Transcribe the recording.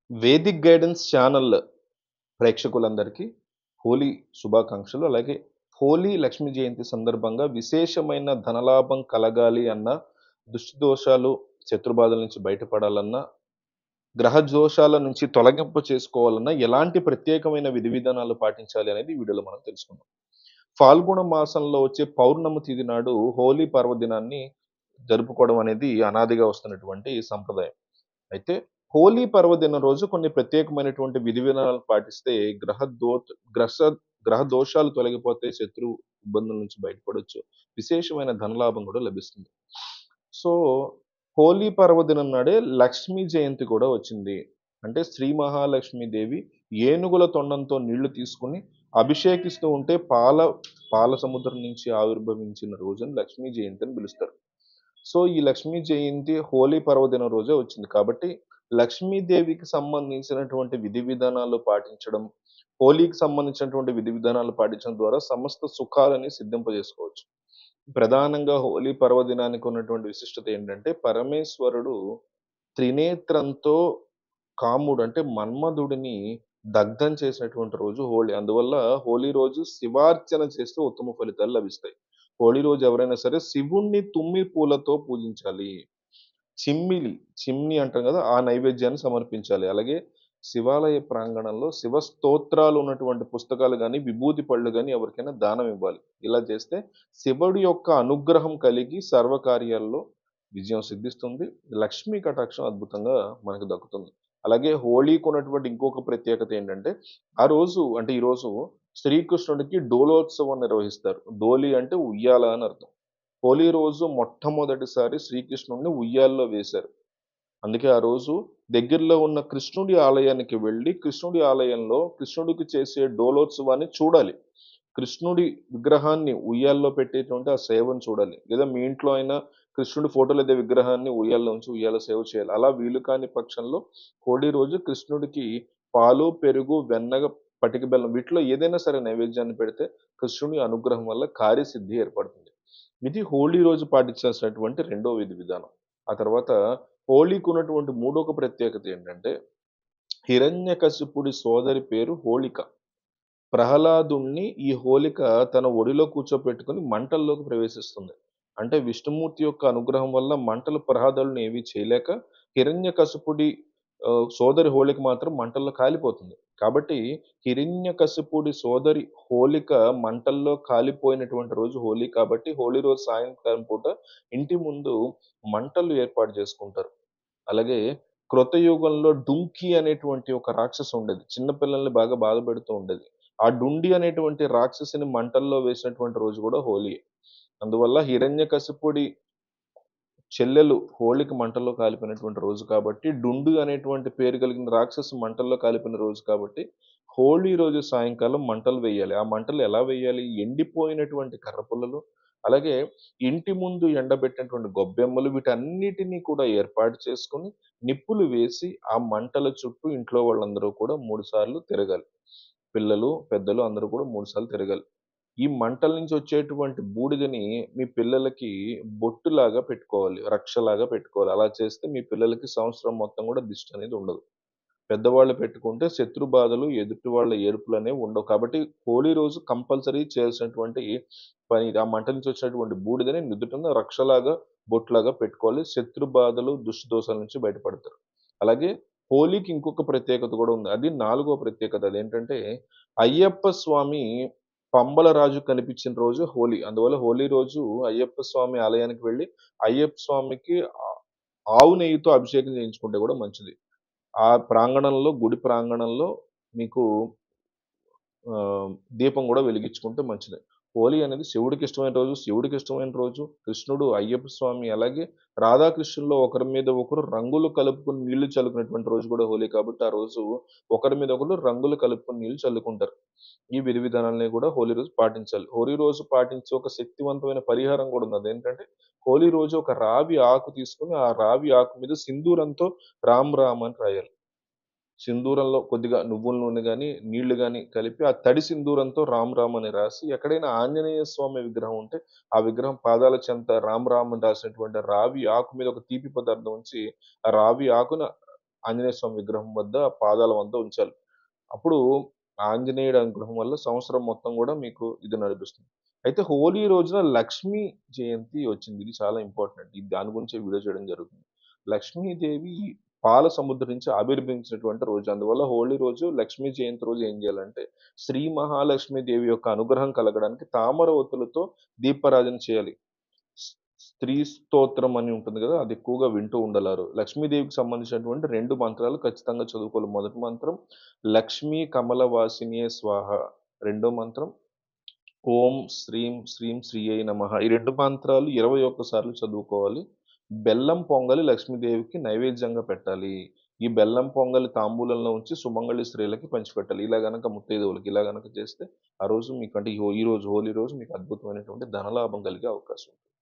Vedic guidance channel ప్రేక్షకులందరికీ హోలీ శుభాకాంక్షలు. అలాగే హోలీ లక్ష్మీ జయంతి సందర్భంగా విశేషమైన ధనలాభం కలగాలి అన్న, దుష్ట దోషాలు, శత్రుబాధల నుంచి బయటపడాలన్నా, గ్రహ దోషాల నుంచి తొలగింపు చేసుకోవాలన్నా ఎలాంటి ప్రత్యేకమైన విధి విధానాలు పాటించాలి అనేది ఈ వీడియోలో మనం తెలుసుకుందాం. ఫాల్గుణ మాసంలో వచ్చే పౌర్ణమి తిథి నాడు హోలీ పర్వదినాన్ని జరుపుకోవడం అనేది అనాదిగా వస్తున్నటువంటి సంప్రదాయం. అయితే హోలీ పర్వదినం రోజు కొన్ని ప్రత్యేకమైనటువంటి విధి విధానాలు పాటిస్తే గ్రహ దోత్ గ్రస గ్రహ దోషాలు తొలగిపోతే శత్రు ఇబ్బందుల నుంచి బయటపడొచ్చు. విశేషమైన ధనలాభం కూడా లభిస్తుంది. సో, హోలీ పర్వదినం నాడే లక్ష్మీ జయంతి కూడా వచ్చింది. అంటే శ్రీ మహాలక్ష్మి దేవి ఏనుగుల తొండంతో నీళ్లు తీసుకొని అభిషేకిస్తూ ఉంటే పాల సముద్రం నుంచి ఆవిర్భవించిన రోజుని లక్ష్మీ జయంతి అని పిలుస్తారు. సో, ఈ లక్ష్మీ జయంతి హోలీ పర్వదినం రోజే వచ్చింది. కాబట్టి లక్ష్మీదేవికి సంబంధించినటువంటి విధి విధానాలు పాటించడం, హోలీకి సంబంధించినటువంటి విధి విధానాలు పాటించడం ద్వారా సమస్త సుఖాలని సిద్ధింపజేసుకోవచ్చు. ప్రధానంగా హోలీ పర్వదినానికి ఉన్నటువంటి విశిష్టత ఏంటంటే, పరమేశ్వరుడు త్రినేత్రంతో కాముడు అంటే మన్మధుడిని దగ్ధం చేసినటువంటి రోజు హోలీ. అందువల్ల హోలీ రోజు శివార్చన చేస్తే ఉత్తమ ఫలితాలు లభిస్తాయి. హోలీ రోజు ఎవరైనా సరే శివుణ్ణి తుమ్మి పూలతో పూజించాలి. చిమ్మిలి, చిమ్ని అంటాం గదా! ఆ నైవేద్యాన్ని సమర్పించాలి. అలాగే శివాలయ ప్రాంగణంలో శివ స్తోత్రాలు ఉన్నటువంటి పుస్తకాలు గాని, విభూది పళ్ళు గాని ఎవరికైనా దానం ఇవ్వాలి. ఇలా చేస్తే శివుడి యొక్క అనుగ్రహం కలిగి సర్వకార్యాల్లో విజయం సిద్ధిస్తుంది. లక్ష్మీ కటాక్షం అద్భుతంగా మనకు దక్కుతుంది. అలాగే హోళీకి ఉన్నటువంటి ఇంకొక ప్రత్యేకత ఏంటంటే, ఆ రోజు అంటే ఈరోజు శ్రీకృష్ణుడికి డోలోత్సవం నిర్వహిస్తారు. డోలి అంటే ఉయ్యాల అని అర్థం. హోలీ రోజు మొట్టమొదటిసారి శ్రీకృష్ణుడిని ఉయ్యాల్లో వేశారు. అందుకే ఆ రోజు దగ్గరలో ఉన్న కృష్ణుడి ఆలయానికి వెళ్లి, కృష్ణుడి ఆలయంలో కృష్ణుడికి చేసే డోలోత్సవాన్ని చూడాలి. కృష్ణుడి విగ్రహాన్ని ఉయ్యాల్లో పెట్టేటువంటి ఆ సేవను చూడాలి. లేదా మీ ఇంట్లో అయినా కృష్ణుడి ఫోటో లేదా విగ్రహాన్ని ఉయ్యాల్లో ఉంచి ఉయ్యాల సేవ చేయాలి. అలా వీలు కాని పక్షంలో హోళీ రోజు కృష్ణుడికి పాలు, పెరుగు, వెన్నగ, పటిక బెల్లం వీటిలో ఏదైనా సరే నైవేద్యాన్ని పెడితే కృష్ణుడి అనుగ్రహం వల్ల కార్యసిద్ధి ఏర్పడుతుంది. ఇది హోళీ రోజు పాటించాల్సినటువంటి రెండో విధి విధానం. ఆ తర్వాత హోళీకి ఉన్నటువంటి మూడొక ప్రత్యేకత ఏంటంటే, హిరణ్యకశిపుడి సోదరి పేరు హోళిక. ప్రహ్లాదుడిని ఈ హోలిక తన ఒడిలో కూర్చోపెట్టుకొని మంటల్లోకి ప్రవేశిస్తుంది. అంటే విష్ణుమూర్తి యొక్క అనుగ్రహం వల్ల మంటలు ప్రహ్లాదుడిని ఏవి చేయలేక హిరణ్యకశిపుడి సోదరి హోలిక మాత్రం మంటల్లో కాలిపోతుంది. కాబట్టి హిరణ్యకశిపుడి సోదరి హోలిక మంటల్లో కాలిపోయినటువంటి రోజు హోలీ కాబట్టి హోలీ రోజు సాయంకాలం పూట ఇంటి ముందు మంటలు ఏర్పాటు చేసుకుంటారు. అలాగే కృతయుగంలో డుంకి అనేటువంటి ఒక రాక్షసి ఉండేది. చిన్న పిల్లల్ని బాగా బాధపెడుతూ ఉండేది. ఆ డుండి అనేటువంటి రాక్షసిని మంటల్లో వేసినటువంటి రోజు గూడా హోలీయే. అందువల్ల హిరణ్యకశిపుడి చెల్లెలు హోళీకి మంటల్లో కాలిపోయినటువంటి రోజు కాబట్టి, డుండు అనేటువంటి పేరు కలిగిన రాక్షసి మంటల్లో కాలిపోయిన రోజు కాబట్టి, హోళీ రోజు సాయంకాలం మంటలు వేయాలి. ఆ మంటలు ఎలా వేయాలి? ఎండిపోయినటువంటి కర్రపుల్లలు, అలాగే ఇంటి ముందు ఎండబెట్టినటువంటి గొబ్బెమ్మలు వీటన్నిటిని కూడా ఏర్పాటు చేసుకొని, నిప్పులు వేసి, ఆ మంటల చుట్టూ ఇంట్లో వాళ్ళందరూ కూడా 3 సార్లు తిరగాలి. పిల్లలు, పెద్దలు అందరూ కూడా 3 సార్లు తిరగాలి. ఈ మంటల నుంచి వచ్చేటువంటి బూడిదని మీ పిల్లలకి బొట్టులాగా పెట్టుకోవాలి. రక్షలాగా పెట్టుకోవాలి. అలా చేస్తే మీ పిల్లలకి సంవత్సరం మొత్తం కూడా దిష్టనేది ఉండదు. పెద్దవాళ్ళు పెట్టుకుంటే శత్రు బాధలు, ఎదుటి వాళ్ళ ఏడుపులనేవి ఉండవు. కాబట్టి హోలీ రోజు కంపల్సరీ చేయాల్సినటువంటి పని ఇది. ఆ మంట నుంచి వచ్చినటువంటి బూడిదని నుదుటిన రక్షలాగా, బొట్టులాగా పెట్టుకోవాలి. శత్రు బాధలు, దుష్ట దోషాల నుంచి బయటపడతారు. అలాగే హోలీకి ఇంకొక ప్రత్యేకత కూడా ఉంది. అది నాలుగో ప్రత్యేకత. అదేంటంటే అయ్యప్ప స్వామి పంబల రాజు కనిపించిన రోజు హోలీ. అందువల్ల హోలీ రోజు అయ్యప్ప స్వామి ఆలయానికి వెళ్లి, అయ్యప్ప స్వామికి ఆవు నెయ్యితో అభిషేకం చేయించుకుంటే కూడా మంచిది. ఆ ప్రాంగణంలో గుడి ప్రాంగణంలో మీకు దీపం గూడా వెలిగించుకుంటే మంచిదే. హోలీ అనేది శివుడికి ఇష్టమైన రోజు. శివుడికి ఇష్టమైన రోజు. కృష్ణుడు, అయ్యప్ప స్వామి అలాగే రాధాకృష్ణుల్లో ఒకరి మీద ఒకరు రంగులు కలుపుకొని నీళ్లు చల్లుకునేటువంటి రోజు కూడా హోలీ కాబట్టి, ఆ రోజు ఒకరి మీద ఒకరు రంగులు కలుపుకొని నీళ్లు చల్లుకుంటారు. ఈ విధి విధానాల్ని కూడా హోలీ రోజు పాటించాలి. హోలీ రోజు పాటించే ఒక శక్తివంతమైన పరిహారం కూడా ఉంది. అదేంటంటే హోలీ రోజు ఒక రావి ఆకు తీసుకొని, ఆ రావి ఆకు మీద సింధూరంతో రామ్ రామ్ అని రాయాలి. సింధూరంలో కొద్దిగా నువ్వుల నూనె గాని, నీళ్లు గాని కలిపి ఆ తడి సింధూరంతో రామ్ రామ్ అని రాసి, ఎక్కడైనా ఆంజనేయ స్వామి విగ్రహం ఉంటే, ఆ విగ్రహం పాదాల చెంత రామ్ రామ్ అని రాసినటువంటి రావి ఆకు మీద ఒక తీపి పదార్థం ఉంచి, ఆ రావి ఆకున ఆంజనేయ స్వామి విగ్రహం వద్ద పాదాల వద్ద ఉంచాలి. అప్పుడు ఆంజనేయుడి అనుగ్రహం వల్ల సంవత్సరం మొత్తం గూడా మీకు ఇది నడిపిస్తుంది. అయితే హోలీ రోజున లక్ష్మీ జయంతి వచ్చింది. ఇది చాలా ఇంపార్టెంట్. ఇది దాని గురించే వీడియో చేయడం జరుగుతుంది. లక్ష్మీదేవి పాల సముద్రం నుంచి ఆవిర్భవించినటువంటి రోజు. అందువల్ల హోలీ రోజు లక్ష్మీ జయంతి రోజు ఏం జేయాలంటే, శ్రీ మహాలక్ష్మి దేవి యొక్క అనుగ్రహం కలగడానికి తామర ఒత్తులతో దీపారాధన చేయాలి. స్ స్త్రీ స్తోత్రం అని ఉంటుంది గదా! అది ఎక్కువగా వింటూ ఉండాలారు. లక్ష్మీదేవికి సంబంధించినటువంటి 2 మంత్రాలు ఖచ్చితంగా చదువుకోవాలి. మొదటి మంత్రం లక్ష్మీ కమలవాసిన్యే స్వాహ. రెండో మంత్రం ఓం శ్రీం శ్రీం శ్రీయై నమః. ఈ 2 మంత్రాలు 21 సార్లు చదువుకోవాలి. బెల్లం పొంగలి లక్ష్మీదేవికి నైవేద్యంగా పెట్టాలి. ఈ బెల్లం పొంగలి తాంబూలంలో ఉంచి సుమంగళి స్త్రీలకి పంచిపెట్టాలి. ఇలా గనక ముత్తైదువులకి ఇలా గనక చేస్తే, ఆ రోజు మీకంటే ఈ రోజు హోలీ రోజు మీకు అద్భుతమైనటువంటి ధనలాభం కలిగే అవకాశం ఉంది.